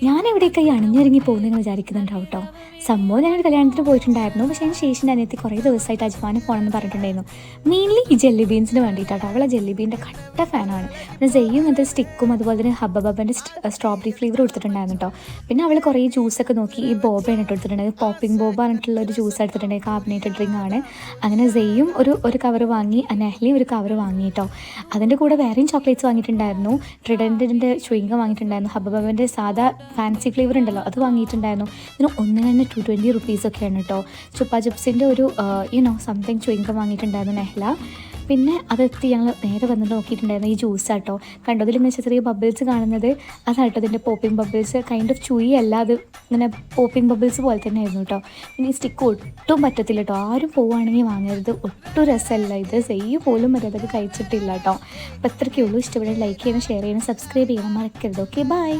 ഞാൻ എവിടെയൊക്കെ ഈ അണിഞ്ഞൊരുങ്ങി പോകുന്നതെന്ന് വിചാരിക്കുന്നുണ്ടാവും കേട്ടോ. സംഭവം ഞാനൊരു കല്യാണത്തിന് പോയിട്ടുണ്ടായിരുന്നു. പക്ഷേ അതിന് ശേഷം എൻ്റെ അനിയത്തി കുറേ ദിവസമായിട്ട് അജ്മാനിൽ പോകണമെന്ന് പറഞ്ഞിട്ടുണ്ടായിരുന്നു. മെയിൻലി ഈ ജെല്ലി ബീൻസിന് വേണ്ടിയിട്ടാട്ടോ. അവളെ ജെല്ലി ബീൻ്റെ കട്ട ഫാനാണ്. പിന്നെ സെയ്യും അങ്ങനത്തെ സ്റ്റിക്കും അതുപോലെ തന്നെ ഹബ്ബബൻ്റെ സ്ട്രോബെറി ഫ്ലേവർ കൊടുത്തിട്ടുണ്ടായിരുന്നു കേട്ടോ. പിന്നെ അവൾ കുറേ ജ്യൂസൊക്കെ നോക്കി. ഈ ബോബയാണ് ഇട്ട് കൊടുത്തിട്ടുണ്ടായത്. പോപ്പിംഗ് ബോബ പറഞ്ഞിട്ടുള്ള ഒരു ജ്യൂസ് എടുത്തിട്ടുണ്ടെങ്കിൽ കാർബണേറ്റഡ് ഡ്രിങ്ക് ആണ്. അങ്ങനെ സെയ്യും ഒരു കവർ വാങ്ങി, നെഹ്ലിയും ഒരു കവർ വാങ്ങി കേട്ടോ. അതിൻ്റെ കൂടെ വേറെയും ചോക്ലേറ്റ്സ് വാങ്ങിയിട്ടുണ്ടായിരുന്നു. ട്രിഡൻറ്റിൻ്റെ ചുയിങ്കം വാങ്ങിയിട്ടുണ്ടായിരുന്നു. ഹബ്ബബൻ്റെ സാധാ ഫാൻസി ഫ്ലേവർ ഉണ്ടല്ലോ അത് വാങ്ങിയിട്ടുണ്ടായിരുന്നു. ഇതിന് ഒന്നിന് തന്നെ 220 റുപ്പീസൊക്കെയാണ് കേട്ടോ. ചുപ്പാ ചിപ്സിൻ്റെ ഒരു സംതിങ് ചുയിങ്കം വാങ്ങിയിട്ടുണ്ടായിരുന്നു നെഹ്ല. പിന്നെ അതെത്തി ഞങ്ങൾ നേരെ വന്നിട്ട് നോക്കിയിട്ടുണ്ടായിരുന്നു ഈ ജ്യൂസാട്ടോ. കണ്ടോ അതിലിങ്ങനെ ചെറിയ ബബിൾസ് കാണുന്നത് അതാട്ടോ ഇതിൻ്റെ പോപ്പിംഗ് ബബിൾസ്. കൈൻഡ് ഓഫ് ചുയി അല്ല, അത് ഇങ്ങനെ പോപ്പിംഗ് ബബിൾസ് പോലെ തന്നെ ആയിരുന്നു കേട്ടോ. പിന്നെ ഈ സ്റ്റിക്ക് ഒട്ടും പറ്റത്തില്ല കേട്ടോ. ആരും പോവുകയാണെങ്കിൽ വാങ്ങരുത്, ഒട്ടും രസമല്ല ഇത്. സെയ്യ് പോലും മര്യാദക്ക് കഴിച്ചിട്ടില്ല കേട്ടോ. അപ്പോൾ ഇത്രയ്ക്കേ ഉള്ളൂ. ഇഷ്ടപ്പെടുന്ന ലൈക്ക് ചെയ്യണം, ഷെയർ ചെയ്യണം, സബ്സ്ക്രൈബ് ചെയ്യണം മറക്കരുത്. Okay, by.